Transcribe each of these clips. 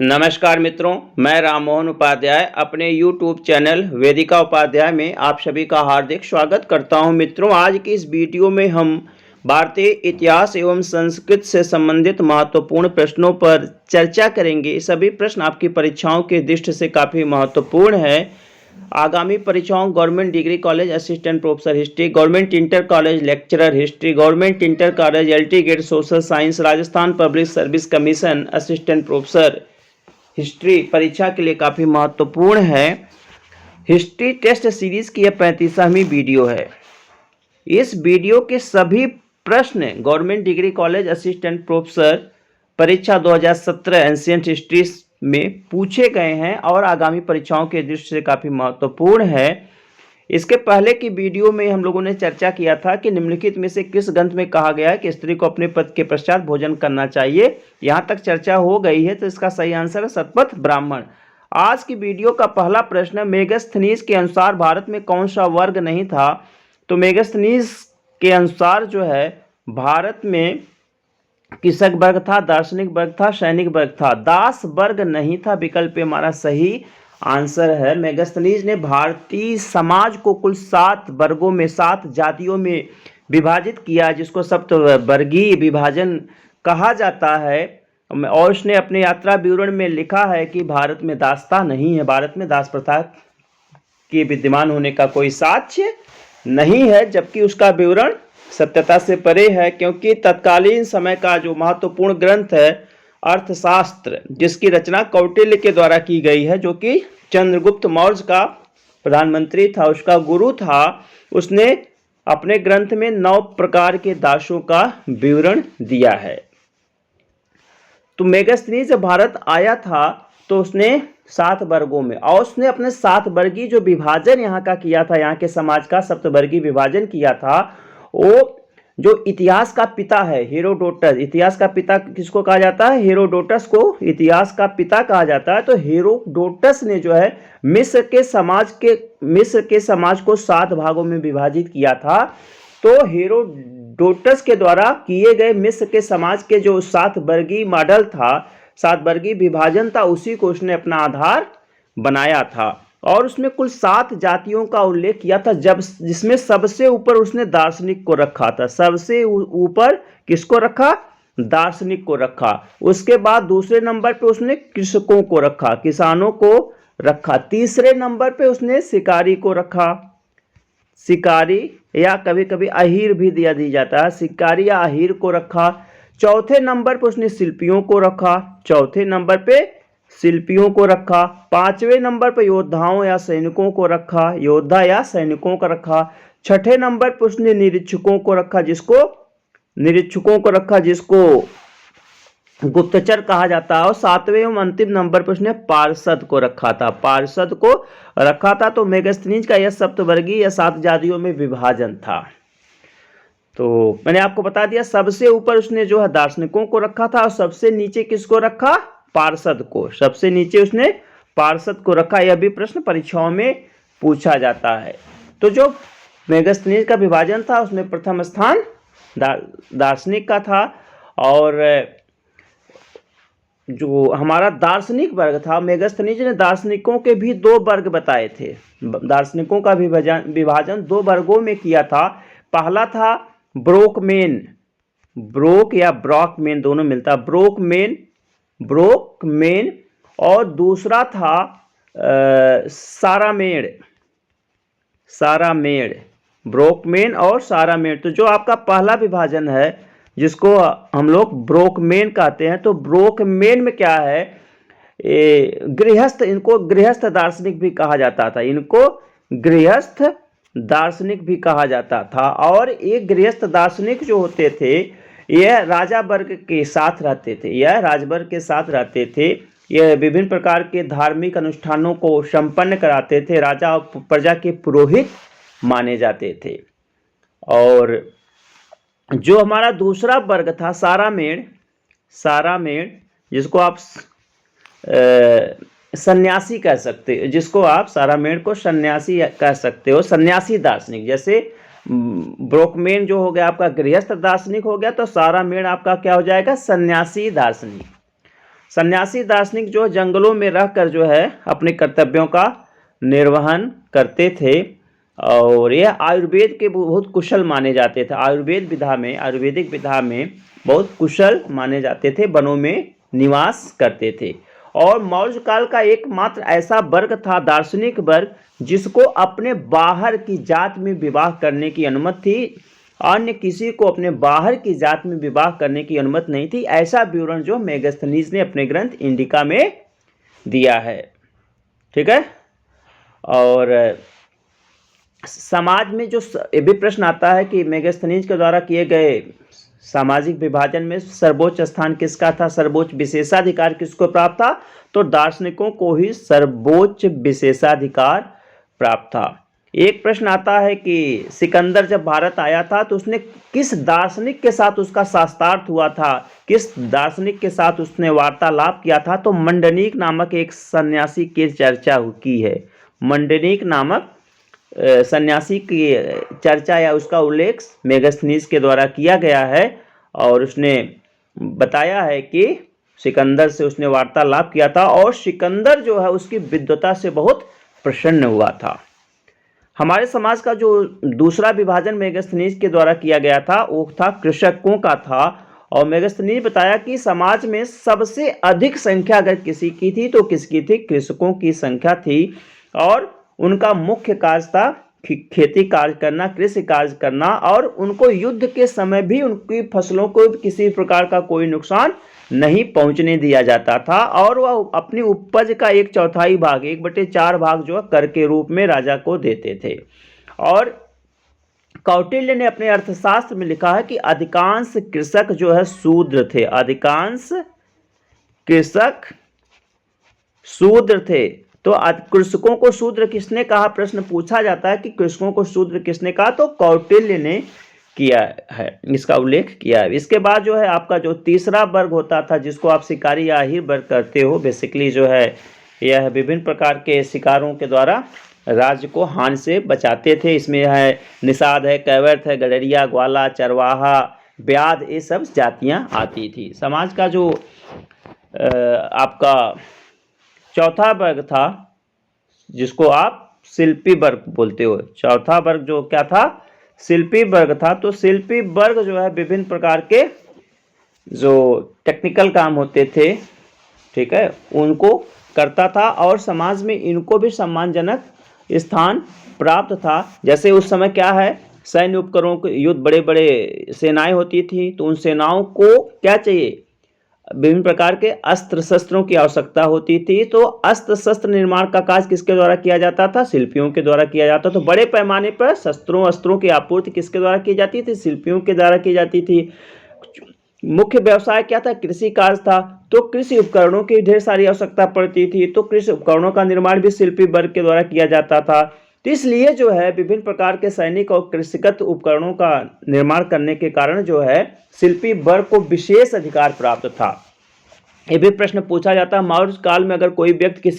नमस्कार मित्रों, मैं राममोहन उपाध्याय अपने YouTube चैनल वेदिका उपाध्याय में आप सभी का हार्दिक स्वागत करता हूं। मित्रों, आज की इस वीडियो में हम भारतीय इतिहास एवं संस्कृत से संबंधित महत्वपूर्ण प्रश्नों पर चर्चा करेंगे। सभी प्रश्न आपकी परीक्षाओं की दृष्टि से काफ़ी महत्वपूर्ण है। आगामी परीक्षाओं government degree college assistant professor history, government inter college lecturer history, government inter college LT gate social science, Rajasthan public service commission assistant professor history परीक्षा के लिए काफ़ी महत्वपूर्ण है। हिस्ट्री टेस्ट सीरीज की यह 35वीं वीडियो है। इस वीडियो के सभी प्रश्न government degree college assistant professor परीक्षा 2017 एंशिएंट हिस्ट्री में पूछे गए हैं और आगामी परीक्षाओं के दृष्टि से काफ़ी महत्वपूर्ण है। इसके पहले की वीडियो में हम लोगों ने चर्चा किया था कि निम्नलिखित में से किस ग्रंथ में कहा गया है कि स्त्री को अपने पति के पश्चात भोजन करना चाहिए। यहाँ तक चर्चा हो गई है, तो इसका सही आंसर है शतपथ ब्राह्मण। आज की वीडियो का पहला प्रश्न, मेगास्थनीज के अनुसार भारत में कौन सा वर्ग नहीं था। तो मेगास्थनीज के अनुसार जो है भारत में कृषक वर्ग था, दार्शनिक वर्ग था, सैनिक वर्ग था, दास वर्ग नहीं था। विकल्प हमारा सही आंसर है। मेगास्थनीज ने भारतीय समाज को कुल 7 वर्गों में, 7 जातियों में विभाजित किया, जिसको सप्तवर्गीय विभाजन कहा जाता है। और उसने अपने यात्रा विवरण में लिखा है कि भारत में दासता नहीं है, भारत में दास प्रथा के विद्यमान होने का कोई साक्ष्य नहीं है, जबकि उसका विवरण सत्यता से परे है, क्योंकि तत्कालीन समय का जो महत्वपूर्ण ग्रंथ है अर्थशास्त्र, जिसकी रचना कौटिल्य के द्वारा की गई है, जो कि चंद्रगुप्त मौर्य का प्रधानमंत्री था, उसका गुरु था, उसने अपने ग्रंथ में 9 प्रकार के दासों का विवरण दिया है। तो मेगास्थनीज जब भारत आया था तो उसने 7 वर्गों में, और उसने अपने 7 वर्गीय जो विभाजन यहाँ का किया था, यहाँ के समाज का सप्तवर्गीय विभाजन किया था, वो जो इतिहास का पिता है हेरोडोटस, इतिहास का पिता किसको कहा जाता है? हेरोडोटस को इतिहास का पिता कहा जाता है। तो हेरोडोटस ने जो है मिस्र के समाज को 7 भागों में विभाजित किया था। तो हेरोडोटस के द्वारा किए गए मिस्र के समाज के जो 7 वर्गीय मॉडल था, 7 वर्गीय विभाजन था, उसी को उसने अपना आधार बनाया था। और उसमें कुल 7 जातियों का उल्लेख किया था, जिसमें सबसे ऊपर उसने दार्शनिक को रखा था। सबसे ऊपर किसको रखा? दार्शनिक को रखा। उसके बाद दूसरे नंबर पे उसने कृषकों को रखा, किसानों को रखा। तीसरे नंबर पे उसने शिकारी को रखा, शिकारी या कभी कभी अहीर भी दी जाता है, शिकारी या अहीर को रखा। चौथे नंबर पे उसने शिल्पियों को रखा, चौथे नंबर पे शिल्पियों को रखा। 5वें नंबर पर योद्धाओं या सैनिकों को रखा, योद्धा या सैनिकों को रखा। 6ठे नंबर पर उसने निरीक्षकों को रखा, जिसको गुप्तचर कहा जाता है। और 7वें एवं अंतिम नंबर पर उसने पार्षद को रखा था। तो मेगास्थनीज का यह सप्तवर्गीय या 7 जातियों में विभाजन था। तो मैंने आपको बता दिया, सबसे ऊपर उसने जो है दार्शनिकों को रखा था, और सबसे नीचे किसको रखा? पार्षद को। सबसे नीचे उसने पार्षद को रखा। यह भी प्रश्न परीक्षाओं में पूछा जाता है। तो जो मेगास्थनीज का विभाजन था, उसमें प्रथम स्थान दार्शनिक का था। और जो हमारा दार्शनिक वर्ग था, मेगास्थनीज ने दार्शनिकों के भी 2 वर्ग बताए थे। दार्शनिकों का विभाजन 2 वर्गों में किया था। पहला था ब्रोकमेन, ब्रोक या ब्रॉकमेन दोनों मिलता, ब्रोकमेन। और दूसरा था सारामेड़, ब्रोकमेन और सारामेड़। तो जो आपका पहला विभाजन है, जिसको हम लोग ब्रोकमेन कहते हैं, तो ब्रोकमेन में क्या है? इनको गृहस्थ दार्शनिक भी कहा जाता था। और एक गृहस्थ दार्शनिक जो होते थे, यह राजा वर्ग के साथ रहते थे। यह विभिन्न प्रकार के धार्मिक अनुष्ठानों को संपन्न कराते थे, राजा और प्रजा के पुरोहित माने जाते थे। और जो हमारा दूसरा वर्ग था सारामेड़, जिसको आप सन्यासी कह सकते हो, सारामेड़ को सन्यासी कह सकते हो, सन्यासी दार्शनिक। जैसे ब्रोकमेन जो हो गया आपका गृहस्थ दार्शनिक हो गया, तो सारामेड़ आपका क्या हो जाएगा? सन्यासी दार्शनिक। सन्यासी दार्शनिक जो जंगलों में रहकर जो है अपने कर्तव्यों का निर्वहन करते थे और यह आयुर्वेद के बहुत कुशल माने जाते थे। आयुर्वेदिक विधा में बहुत कुशल माने जाते थे, वनों में निवास करते थे। और मौर्य काल का एकमात्र ऐसा वर्ग था, दार्शनिक वर्ग, जिसको अपने बाहर की जात में विवाह करने की अनुमति थी। अन्य किसी को अपने बाहर की जात में विवाह करने की अनुमति नहीं थी। ऐसा विवरण जो मेगास्थनीज ने अपने ग्रंथ इंडिका में दिया है। ठीक है। और समाज में जो ये भी प्रश्न आता है कि मेगास्थनीज के द्वारा किए गए सामाजिक विभाजन में सर्वोच्च स्थान किसका था, सर्वोच्च विशेषाधिकार किसको प्राप्त था? तो दार्शनिकों को ही सर्वोच्च विशेषाधिकार प्राप्त था। एक प्रश्न आता है कि सिकंदर जब भारत आया था तो उसने किस दार्शनिक के साथ उसका शास्त्रार्थ हुआ था, किस दार्शनिक के साथ उसने वार्तालाप किया था? तो मंडनीक नामक एक सन्यासी की चर्चा की है। मंडनीक नामक सन्यासी की चर्चा या उसका उल्लेख मेगास्थनीज के द्वारा किया गया है और उसने बताया है कि सिकंदर से उसने वार्तालाप किया था और सिकंदर जो है उसकी विद्वता से बहुत प्रसन्न हुआ था। हमारे समाज का जो दूसरा विभाजन मेगास्थनीज के द्वारा किया गया था वो था कृषकों का था। और मेगास्थनीज बताया कि समाज में सबसे अधिक संख्या अगर किसी की थी तो किसकी थी? कृषकों की संख्या थी। और उनका मुख्य कार्य था खेती कार्य करना, कृषि कार्य करना, और उनको युद्ध के समय भी उनकी फसलों को किसी प्रकार का कोई नुकसान नहीं पहुंचने दिया जाता था। और वह अपनी उपज का 1/4 भाग, 1/4 भाग जो कर के रूप में राजा को देते थे। और कौटिल्य ने अपने अर्थशास्त्र में लिखा है कि अधिकांश कृषक जो है शूद्र थे। अधिकांश कृषक शूद्र थे। तो कृषकों को शूद्र किसने कहा? प्रश्न पूछा जाता है कि कृषकों को शूद्र किसने कहा? तो कौटिल्य ने किया है, इसका उल्लेख किया है। इसके बाद जो है आपका जो तीसरा वर्ग होता था जिसको आप शिकारी या अहीर वर्ग करते हो, बेसिकली जो है यह विभिन्न प्रकार के शिकारों के द्वारा राज्य को हानि से बचाते थे। इसमें है निषाद है, कैवर्त है, गडरिया, ग्वाला, चरवाहा, ब्याध, ये सब जातियां आती थी। समाज का जो आपका चौथा वर्ग था जिसको आप शिल्पी वर्ग बोलते हो, चौथा वर्ग जो क्या था? शिल्पी वर्ग था। तो शिल्पी वर्ग जो है विभिन्न प्रकार के जो टेक्निकल काम होते थे, ठीक है, उनको करता था और समाज में इनको भी सम्मानजनक स्थान प्राप्त था। जैसे उस समय क्या है, सैन्य उपकरणों के युद्ध, बड़े बड़े सेनाएं होती थी तो उन सेनाओं को क्या चाहिए? विभिन्न प्रकार के अस्त्र शस्त्रों की आवश्यकता होती थी। तो अस्त्र शस्त्र निर्माण का कार्य किसके द्वारा किया जाता था? शिल्पियों के द्वारा किया जाता। तो बड़े पैमाने पर अस्त्रों की आपूर्ति किसके द्वारा की जाती थी? शिल्पियों के द्वारा की जाती थी। मुख्य व्यवसाय क्या था? कृषि कार्य था। तो कृषि उपकरणों की ढेर सारी आवश्यकता पड़ती थी, तो कृषि उपकरणों का निर्माण भी शिल्पी वर्ग के द्वारा किया जाता था। तो इसलिए जो है विभिन्न प्रकार के सैनिक और कृषिगत उपकरणों का निर्माण करने के कारण जो है शिल्पी वर्ग को विशेष अधिकार प्राप्त था। ये भी प्रश्न पूछा जाता है, मौर्य काल में अगर कोई व्यक्ति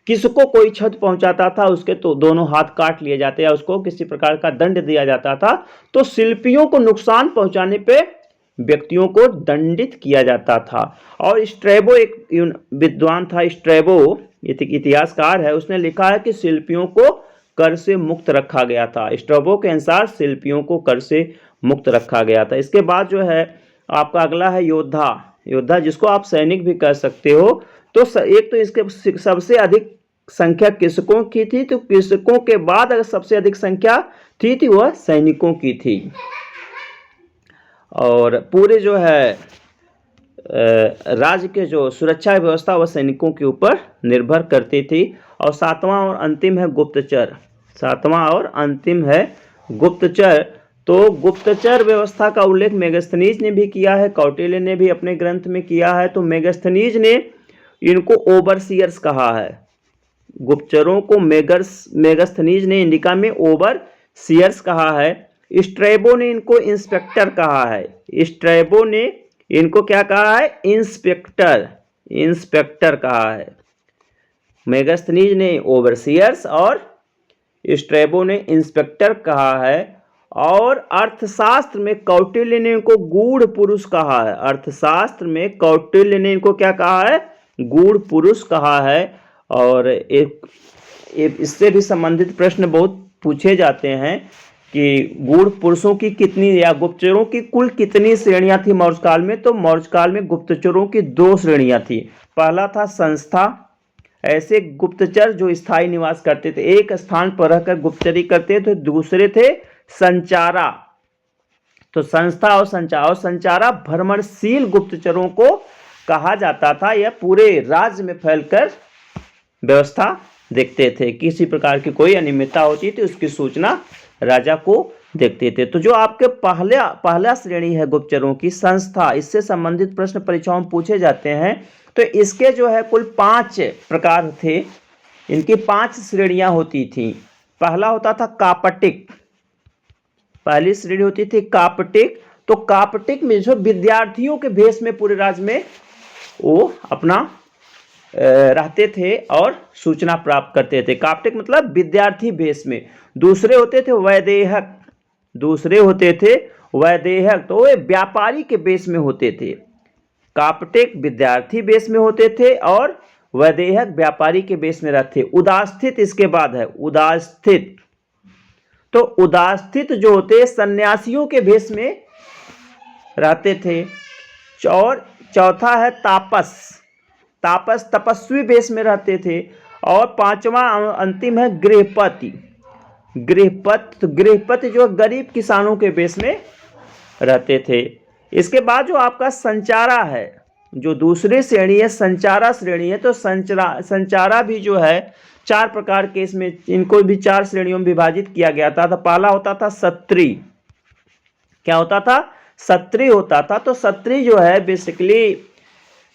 किसको कोई क्षति पहुंचाता था उसके तो दोनों हाथ काट लिए जाते या उसको किसी प्रकार का दंड दिया जाता था। तो शिल्पियों को नुकसान पहुंचाने पे व्यक्तियों को दंडित किया जाता था। और स्ट्रैबो एक विद्वान था, स्ट्रैबो इतिहासकार है, उसने लिखा है कि शिल्पियों को कर से मुक्त रखा गया था। स्ट्रैबो के अनुसार शिल्पियों को कर से मुक्त रखा गया था। इसके बाद जो है आपका अगला है योद्धा, जिसको आप सैनिक भी कह सकते हो। तो एक तो इसके सबसे अधिक संख्या कृषकों की थी, तो कृषकों के बाद अगर सबसे अधिक संख्या थी वह सैनिकों की थी। और पूरे जो है राज्य के जो सुरक्षा व्यवस्था वह सैनिकों के ऊपर निर्भर करती थी। और सातवां और अंतिम है गुप्तचर। तो गुप्तचर व्यवस्था का उल्लेख मेगास्थनीज ने भी किया है, कौटिल्य ने भी अपने ग्रंथ में किया है। तो मेगास्थनीज ने इनको ओवरसियर्स कहा है। गुप्तचरों को मेगास्थनीज ने इंडिका में ओवरसियर्स कहा है। स्ट्रैबो ने इनको इंस्पेक्टर कहा है। स्ट्रैबो ने इनको क्या कहा है? इंस्पेक्टर कहा है। मेगास्थनीज ने ओवरसियर्स और स्ट्रैबो ने इंस्पेक्टर कहा है। और अर्थशास्त्र में कौटिल्य ने इनको गूढ़ पुरुष कहा है। अर्थशास्त्र में कौटिल्य ने इनको क्या कहा है? गूढ़ पुरुष कहा है। और एक इससे भी संबंधित प्रश्न बहुत पूछे जाते हैं कि गूढ़ पुरुषों की कितनी या गुप्तचरों की कुल कितनी श्रेणियां थी मौर्य काल में? तो मौर्य काल में गुप्तचरों की 2 श्रेणियां थी। पहला था संस्था, ऐसे गुप्तचर जो स्थायी निवास करते थे, एक स्थान पर रहकर गुप्तचरी करते थे। दूसरे थे संचारा। तो संस्था और संचारा भ्रमणशील गुप्तचरों को कहा जाता था। यह पूरे राज्य में फैलकर व्यवस्था देखते थे, किसी प्रकार की कोई अनियमितता होती थी उसकी सूचना राजा को देखते थे। तो जो आपके पहला श्रेणी है गुप्तचरों की, संस्था, इससे संबंधित प्रश्न परीक्षाओं में पूछे जाते हैं। तो इसके जो है कुल 5 प्रकार थे, इनकी 5 श्रेणियां होती थी। पहला होता था कापटिक, पहली श्रेणी होती थी कापटिक। तो कापटिक में जो विद्यार्थियों के भेष में पूरे राज्य में वो अपना रहते थे और सूचना प्राप्त करते थे। कापटिक मतलब विद्यार्थी भेष में। दूसरे होते थे वैदेहक, तो वे व्यापारी के भेष में होते थे। कापटिक विद्यार्थी भेष में होते थे और वैदेहक व्यापारी के भेष में रहते। उदास्थित इसके बाद है, उदास्थित। तो उदास्थित जो होते सन्यासियों के भेष में रहते थे। और चौथा है तापस, तपस्वी भेष में रहते थे। और 5वां अंतिम है गृहपति। गृहपति जो गरीब किसानों के भेष में रहते थे। इसके बाद जो आपका संचारा है, जो दूसरी श्रेणी है, संचारा श्रेणी है। तो संचारा भी जो है 4 प्रकार के, इसमें इनको भी 4 श्रेणियों में विभाजित किया गया था। तो पहला होता था सत्री। क्या होता था? सत्री होता था। तो सत्री जो है बेसिकली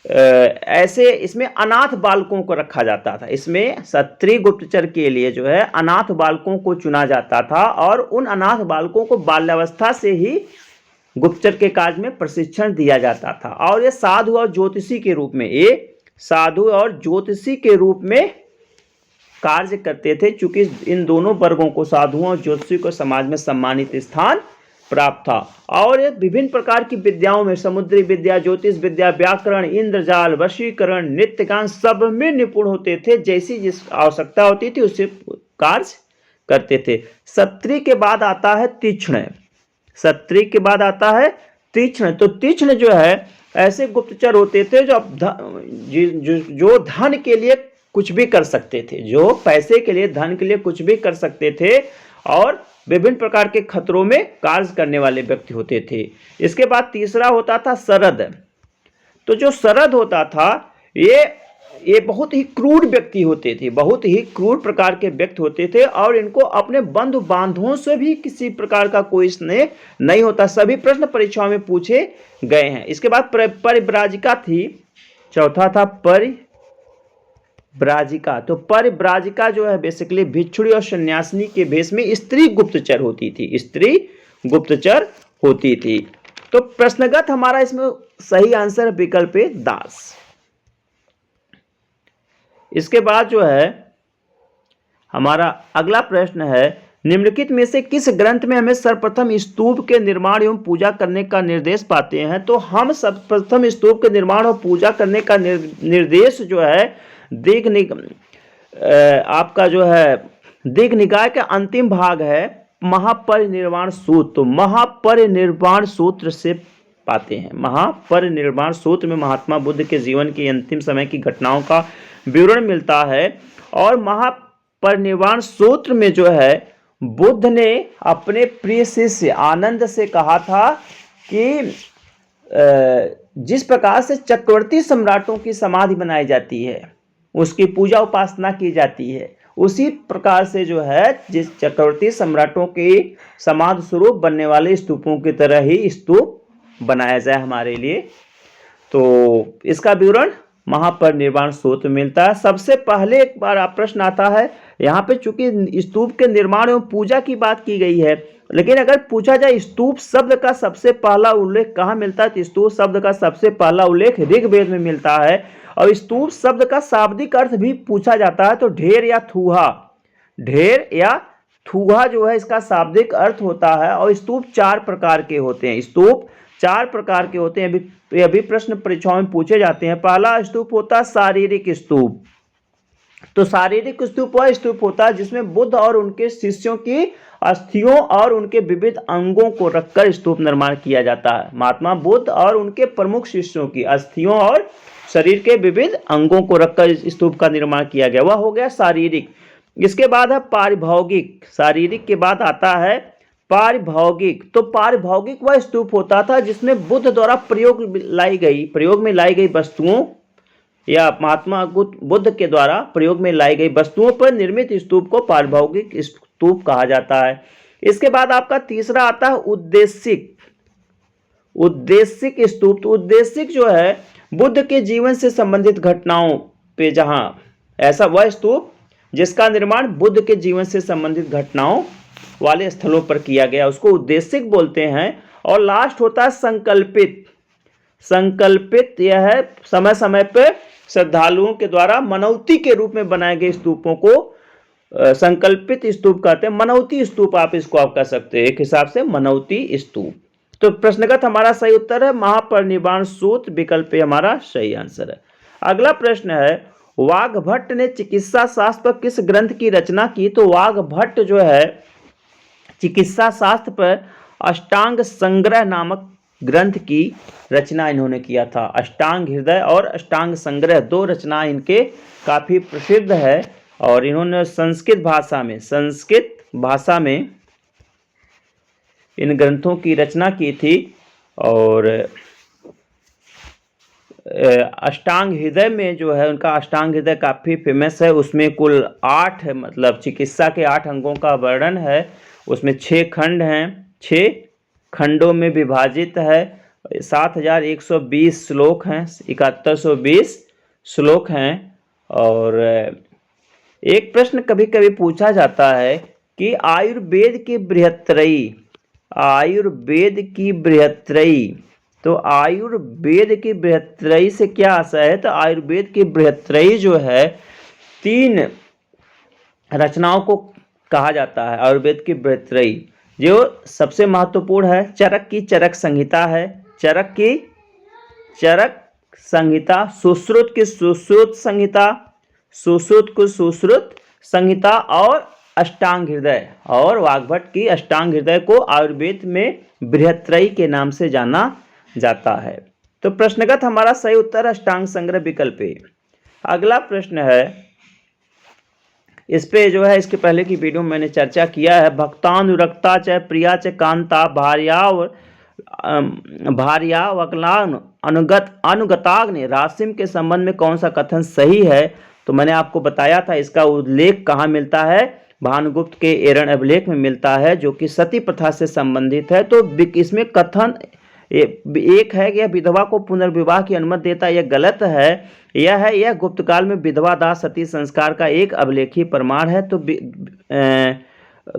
ऐसे इसमें अनाथ बालकों को रखा जाता था। इसमें सत्री गुप्तचर के लिए जो है अनाथ बालकों को चुना जाता था और उन अनाथ बालकों को बाल्यावस्था से ही गुप्तचर के कार्य में प्रशिक्षण दिया जाता था। और ये साधु और ज्योतिषी के रूप में कार्य करते थे। चूंकि इन दोनों वर्गों को, साधुओं और ज्योतिषी को, समाज में सम्मानित स्थान प्राप्त था। और ये विभिन्न प्रकार की विद्याओं में, समुद्री विद्या, ज्योतिष विद्या, व्याकरण, इंद्रजाल, वशीकरण, नृत्यगान, सब में निपुण होते थे। जैसी जिस आवश्यकता होती थी उससे कार्य करते थे। सत्री के बाद आता है तीक्ष्ण। तो तीक्ष्ण जो है ऐसे गुप्तचर होते थे जो धन के लिए कुछ भी कर सकते थे, जो पैसे के लिए, धन के लिए कुछ भी कर सकते थे और विभिन्न प्रकार के खतरों में कार्य करने वाले व्यक्ति होते थे। इसके बाद तीसरा होता था शरद। तो जो शरद होता था ये बहुत ही क्रूर व्यक्ति होते थे, बहुत ही क्रूर प्रकार के व्यक्ति होते थे और इनको अपने बंधु बांधवों से भी किसी प्रकार का कोई स्नेह नहीं होता। सभी प्रश्न परीक्षाओं में पूछे गए हैं। इसके बाद परिव्राजिका थी, चौथा था परिव्राजिका। तो परिव्राजिका जो है बेसिकली भिक्षुणी और सन्यासिनी के भेष में स्त्री गुप्तचर होती थी। तो प्रश्नगत हमारा इसमें सही आंसर विकल्प है दास। इसके बाद जो है हमारा अगला प्रश्न है, निम्नलिखित में से किस ग्रंथ में हमें सर्वप्रथम स्तूप के निर्माण एवं पूजा करने का निर्देश पाते हैं? तो हम सर्वप्रथम स्तूप के निर्माण और पूजा करने का निर्देश जो है आपका जो है दिग्निकाय का अंतिम भाग है महापरिनिर्वाण सूत्र। तो महापरिनिर्वाण सूत्र से पाते हैं। महापरिनिर्वाण सूत्र में महात्मा बुद्ध के जीवन के अंतिम समय की घटनाओं का विवरण मिलता है। और महापरिनिर्वाण सूत्र में जो है बुद्ध ने अपने प्रिय शिष्य आनंद से कहा था कि जिस प्रकार से चक्रवर्ती सम्राटों की समाधि बनाई जाती है, उसकी पूजा उपासना की जाती है, उसी प्रकार से जो है जिस चक्रवर्ती सम्राटों के समाधि स्वरूप बनने वाले स्तूपों की तरह ही स्तूप बनाया जाए हमारे लिए। तो इसका विवरण महापरिनिर्वाण सूत्र मिलता है। सबसे पहले एक बार प्रश्न आता है यहाँ पे, चूंकि स्तूप के निर्माण एवं पूजा की बात की गई है, लेकिन अगर पूछा जाए स्तूप शब्द का सबसे पहला उल्लेख कहाँ मिलता है, तो स्तूप शब्द का सबसे पहला उल्लेख ऋग्वेद में मिलता है। और स्तूप शब्द का शाब्दिक अर्थ भी पूछा जाता है तो ढेर या थूहा जो है इसका शाब्दिक अर्थ होता है। और स्तूप 4 प्रकार के होते हैं। स्तूप 4 प्रकार के होते हैं। ये भी प्रश्न परीक्षाओं में पूछे जाते हैं। पहला स्तूप होता है शारीरिक स्तूप। तो शारीरिक स्तूप वह स्तूप होता है जिसमें बुद्ध और उनके शिष्यों की अस्थियों और उनके विविध अंगों को रखकर स्तूप निर्माण किया जाता है। महात्मा बुद्ध और उनके प्रमुख शिष्यों की अस्थियों और शरीर के विविध अंगों को रखकर स्तूप का निर्माण किया गया, वह हो गया शारीरिक। इसके बाद है पारिभौगिक। शारीरिक के बाद आता है पारिभौगिक। तो पारिभौगिक वह स्तूप होता था जिसमें बुद्ध द्वारा प्रयोग में लाई गई वस्तुओं या महात्मा बुद्ध के द्वारा प्रयोग में लाई गई वस्तुओं पर निर्मित स्तूप को पारिभौगिक स्तूप कहा जाता है। इसके बाद आपका तीसरा आता है उद्देशिक स्तूप। तो उद्देशिक जो है बुद्ध के जीवन से संबंधित घटनाओं पे जहां ऐसा वह स्तूप जिसका निर्माण बुद्ध के जीवन से संबंधित घटनाओं वाले स्थलों पर किया गया, उसको उद्देशिक बोलते हैं। और लास्ट होता है संकल्पित यह है समय समय पर श्रद्धालुओं के द्वारा मनौती के रूप में बनाए गए स्तूपों को संकल्पित स्तूप कहते हैं। मनौती स्तूप आप इसको आप कह सकते हैं एक हिसाब से, मनौती स्तूप। तो प्रश्नगत हमारा सही उत्तर है महापरिनिर्वाण सूत्र, विकल्प ए हमारा सही आंसर है। अगला प्रश्न है वाघभट्ट ने चिकित्सा शास्त्र पर किस ग्रंथ की रचना की? तो वाघभट्ट जो है चिकित्सा शास्त्र पर अष्टांग संग्रह नामक ग्रंथ की रचना इन्होंने किया था। अष्टांग हृदय और अष्टांग संग्रह 2 रचना इनके काफी प्रसिद्ध है। और इन्होंने संस्कृत भाषा में इन ग्रंथों की रचना की थी। और अष्टांग हृदय में जो है उनका अष्टांग हृदय काफ़ी फेमस है। उसमें कुल 8 मतलब चिकित्सा के 8 अंगों का वर्णन है। उसमें 6 खंड हैं, 6 खंडों में विभाजित है। 7120 श्लोक हैं, 7120 श्लोक हैं। और एक प्रश्न कभी कभी पूछा जाता है कि आयुर्वेद की बृहत्त्रयी, तो आयुर्वेद की बृहत्त्रयी से क्या आशय है? तो आयुर्वेद की बृहत्त्रयी जो है 3 रचनाओं को कहा जाता है। आयुर्वेद की बृहत्त्रयी जो सबसे महत्वपूर्ण है, चरक की चरक संहिता है, चरक की चरक संहिता, सुश्रुत की सुश्रुत संहिता, सुश्रुत की सुश्रुत संहिता और अष्टांग हृदय। और वाघभट्ट की अष्टांग हृदय को आयुर्वेद में बृहत्त्रयी के नाम से जाना जाता है। तो प्रश्नगत हमारा सही उत्तर अष्टांग संग्रह, विकल्प ए। अगला प्रश्न है, इस पे जो है इसके पहले की वीडियो में मैंने चर्चा किया है। भक्तानुरक्ता च प्रिया च कांता भार्यावक्लान अनुगताग्नि राशिम के संबंध में कौन सा कथन सही है? तो मैंने आपको बताया था इसका उल्लेख कहाँ मिलता है, भानुगुप्त के एरण अभिलेख में मिलता है जो कि सती प्रथा से संबंधित है। तो इसमें कथन एक है कि यह विधवा को पुनर्विवाह की अनुमति देता, यह गलत है। यह गुप्तकाल में विधवा दाह सती संस्कार का एक अभिलेखीय प्रमाण है। तो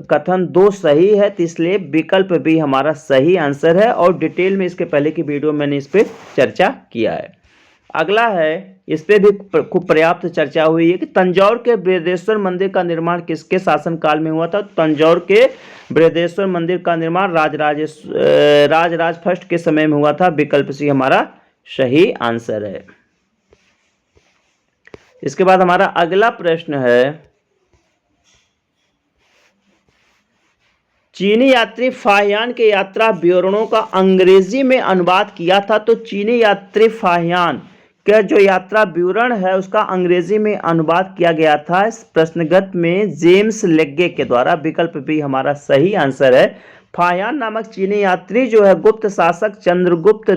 कथन 2 सही है, तो इसलिए विकल्प बी हमारा सही आंसर है। और डिटेल में इसके पहले की वीडियो मैंने इस पर चर्चा किया है। अगला है, इस पे भी खूब पर्याप्त चर्चा हुई है कि तंजौर के बृहदेश्वर मंदिर का निर्माण किसके शासनकाल में हुआ था? तंजौर के बृहदेश्वर मंदिर का निर्माण राजराज फर्स्ट के समय में हुआ था। विकल्प सी हमारा सही आंसर है। इसके बाद हमारा अगला प्रश्न है, चीनी यात्री फाहियान के यात्रा विवरणों का अंग्रेजी में अनुवाद किया था। तो चीनी यात्री फाहियान का जो यात्रा विवरण है उसका अंग्रेजी में अनुवाद किया गया था प्रश्नगत में जेम्स लेग्गे के द्वारा। विकल्प भी हमारा सही आंसर है। फाहियान नामक चीनी यात्री जो है गुप्त शासक चंद्रगुप्त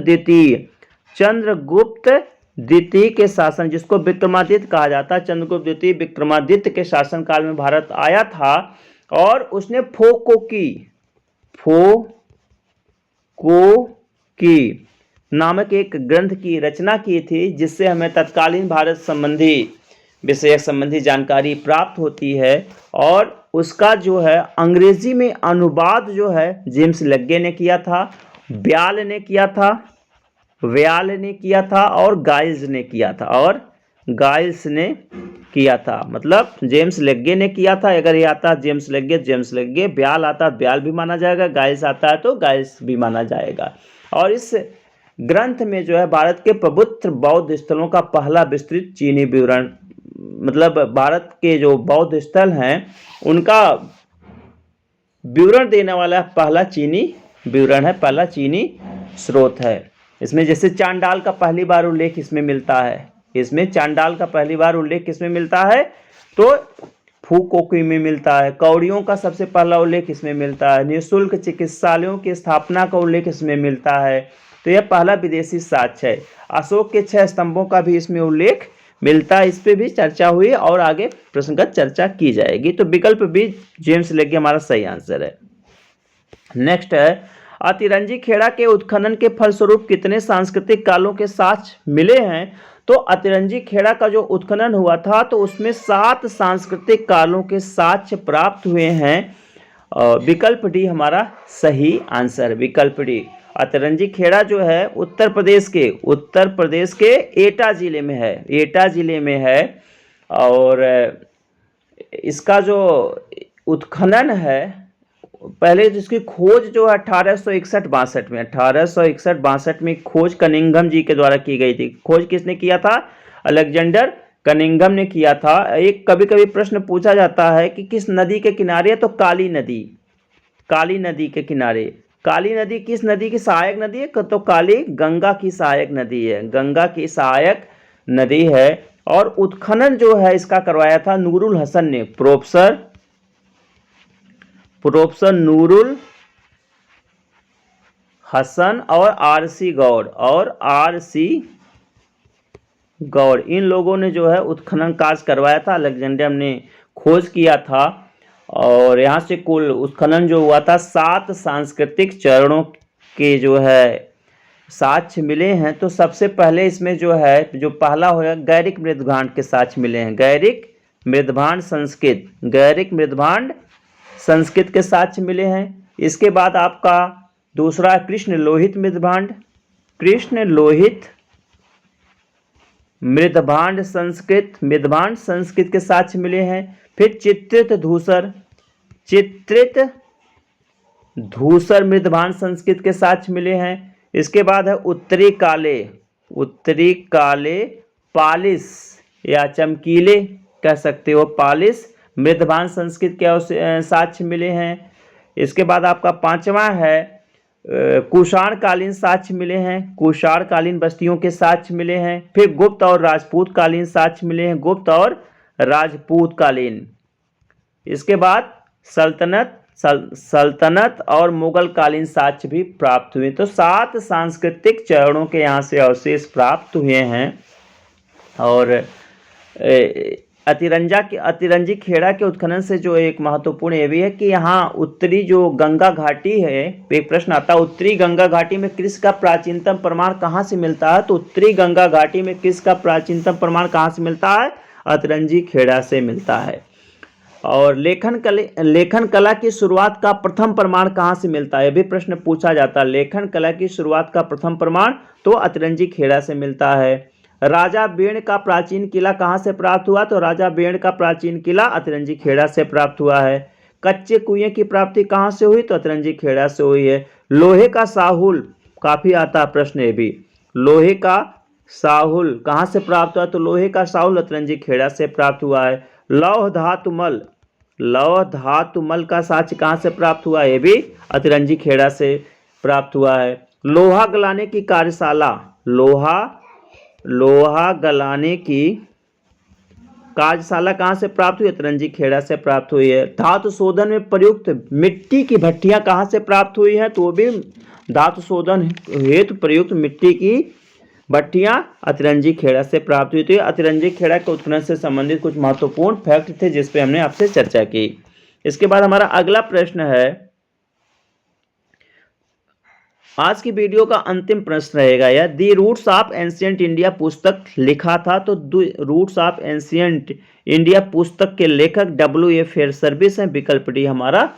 द्वितीय के शासन, जिसको विक्रमादित्य कहा जाता है, चंद्रगुप्त द्वितीय विक्रमादित्य के शासनकाल में भारत आया था। और उसने फो को नामक एक ग्रंथ की रचना की थी, जिससे हमें तत्कालीन भारत संबंधी विषयक संबंधी जानकारी प्राप्त होती है। और उसका जो है अंग्रेजी में अनुवाद जो है जेम्स लेग्गे ने किया था, व्याल ने किया था और गाइल्स ने किया था। और गाइल्स ने किया था, मतलब जेम्स लेगे ने किया था। अगर ये आता है जेम्स लेगे, ब्याल आता है ब्याल भी माना जाएगा, गाइल्स आता है तो गाइल्स भी माना जाएगा। और इस ग्रंथ में जो है भारत के पवित्र बौद्ध स्थलों का पहला विस्तृत चीनी विवरण, मतलब भारत के जो बौद्ध स्थल हैं उनका विवरण देने वाला पहला चीनी विवरण है, पहला चीनी स्रोत है। इसमें जैसे चांडाल का पहली बार उल्लेख इसमें मिलता है, इसमें चांडाल का पहली बार उल्लेख किसमें मिलता है तो फुकोक्वी में मिलता है। कौड़ियों का सबसे पहला उल्लेख इसमें मिलता है। निःशुल्क चिकित्सालयों की स्थापना का उल्लेख इसमें मिलता है। तो यह पहला विदेशी साक्ष्य है। अशोक के 6 स्तंभों का भी इसमें उल्लेख मिलता है, इस पे भी चर्चा हुई और आगे प्रसंगत चर्चा की जाएगी। तो विकल्प बी जेम्स लेगे हमारा सही आंसर है। नेक्स्ट है अतिरंजी खेड़ा के उत्खनन के फलस्वरूप कितने सांस्कृतिक कालों के साक्ष्य मिले हैं। तो अतिरंजी खेड़ा का जो उत्खनन हुआ था तो उसमें 7 सांस्कृतिक कालों के साक्ष्य प्राप्त हुए हैं। विकल्प डी हमारा सही आंसर, विकल्प डी। अतिरंजी खेड़ा जो है उत्तर प्रदेश के एटा जिले में है, एटा जिले में है। और इसका जो उत्खनन है, पहले जिसकी खोज जो है 1861-62 में खोज कनिंघम जी के द्वारा की गई थी। खोज किसने किया था? अलेक्जेंडर कनिंघम ने किया था। एक कभी कभी प्रश्न पूछा जाता है कि किस नदी के किनारे है, तो काली नदी के किनारे। काली नदी किस नदी की सहायक नदी है? तो काली गंगा की सहायक नदी है, गंगा की सहायक नदी है। और उत्खनन जो है इसका करवाया था नूरुल हसन ने, प्रोफेसर नूरुल हसन और आरसी गौड़, इन लोगों ने जो है उत्खनन कार्य करवाया था। अलेक्जेंडर ने खोज किया था और यहाँ से कुल उत्खनन जो हुआ था 7 सांस्कृतिक चरणों के जो है साक्ष्य मिले हैं। तो सबसे पहले इसमें जो है जो पहला होगा गैरिक मृदभांड के साक्ष्य मिले हैं, गैरिक मृदभांड संस्कृत के साक्ष्य मिले हैं। इसके बाद आपका दूसरा कृष्ण लोहित मृदभांड संस्कृत के साक्ष्य मिले हैं। फिर चित्रित धूसर मृदभांड संस्कृत के साक्ष्य मिले हैं। इसके बाद है उत्तरी काले पालिस या चमकीले कह सकते हो, पालिस मृदभांड संस्कृत के साक्ष्य मिले हैं। इसके बाद आपका 5वां है कुषाण कालीन साक्ष्य मिले हैं, कुषाण कालीन बस्तियों के साक्ष्य मिले हैं। फिर गुप्त और राजपूत कालीन साक्ष्य मिले हैं, गुप्त और राजपूत कालीन। इसके बाद सल्तनत और मुगल कालीन साक्ष्य भी प्राप्त हुए। तो 7 सांस्कृतिक चरणों के यहाँ से अवशेष प्राप्त हुए हैं। और अतिरंजी खेड़ा के उत्खनन से जो एक महत्वपूर्ण ये भी है कि यहाँ उत्तरी जो गंगा घाटी है, एक प्रश्न आता है उत्तरी गंगा घाटी में कृषि का प्राचीनतम प्रमाण कहाँ से मिलता है। तो उत्तरी गंगा घाटी में कृषि का प्राचीनतम प्रमाण कहाँ से मिलता है? अतिरंजी खेड़ा से मिलता है। और लेखन कला की शुरुआत का प्रथम प्रमाण कहाँ से मिलता है, यह भी प्रश्न पूछा जाता है। लेखन कला की शुरुआत का प्रथम प्रमाण तो अतिरंजी खेड़ा से मिलता है। राजा बेण का प्राचीन किला कहाँ से प्राप्त हुआ? तो राजा बेण का प्राचीन किला अतिरंजी खेड़ा से प्राप्त हुआ है। कच्चे कुएं की प्राप्ति कहाँ से हुई? तो अतिरंजी खेड़ा से हुई है। लोहे का साहुल, काफी आता प्रश्न ये भी, लोहे का साहुल कहाँ से प्राप्त हुआ? तो लोहे का साहुल अतिरंजी खेड़ा से प्राप्त हुआ है। लौह धातुमल का साक्ष्य कहाँ से प्राप्त हुआ? ये भी अतिरंजी खेड़ा से प्राप्त हुआ है। लोहा गलाने की कार्यशाला, लोहा गलाने की कार्यशाला कहाँ से प्राप्त हुई? अतिरंजी खेड़ा से प्राप्त हुई है। धातु शोधन में प्रयुक्त मिट्टी की भट्टियां कहाँ से प्राप्त हुई हैं? तो वो भी धातु शोधन हेतु प्रयुक्त मिट्टी की भट्टियां अतिरंजी खेड़ा से प्राप्त हुई थी। अतिरंजी खेड़ा के उत्खनन से संबंधित कुछ महत्वपूर्ण फैक्ट थे जिस पे हमने आपसे चर्चा की। इसके बाद हमारा अगला प्रश्न है, आज की वीडियो का अंतिम प्रश्न रहेगा यह, the roots of ancient India पुस्तक लिखा था। तो रूट्स ऑफ एंशिएंट इंडिया पुस्तक के लेखक W.A. फेयर सर्विस हैं, विकल्प डी हमारा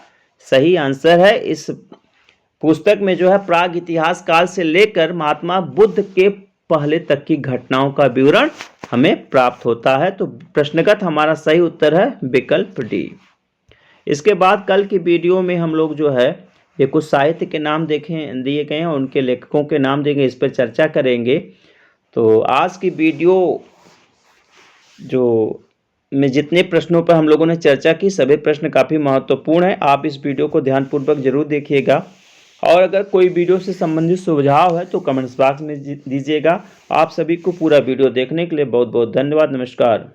सही आंसर है। इस पुस्तक में जो है प्राग इतिहास काल से लेकर महात्मा बुद्ध के पहले तक की घटनाओं का विवरण हमें प्राप्त होता है। तो प्रश्नगत हमारा सही उत्तर है विकल्प डी। इसके बाद कल की वीडियो में हम लोग जो है ये कुछ साहित्य के नाम देखें दिए गए हैं, उनके लेखकों के नाम देंगे, इस पर चर्चा करेंगे। तो आज की वीडियो जो में जितने प्रश्नों पर हम लोगों ने चर्चा की सभी प्रश्न काफ़ी महत्वपूर्ण है। आप इस वीडियो को ध्यानपूर्वक जरूर देखिएगा और अगर कोई वीडियो से संबंधित सुझाव है तो कमेंट्स बॉक्स में दीजिएगा। आप सभी को पूरा वीडियो देखने के लिए बहुत बहुत धन्यवाद। नमस्कार।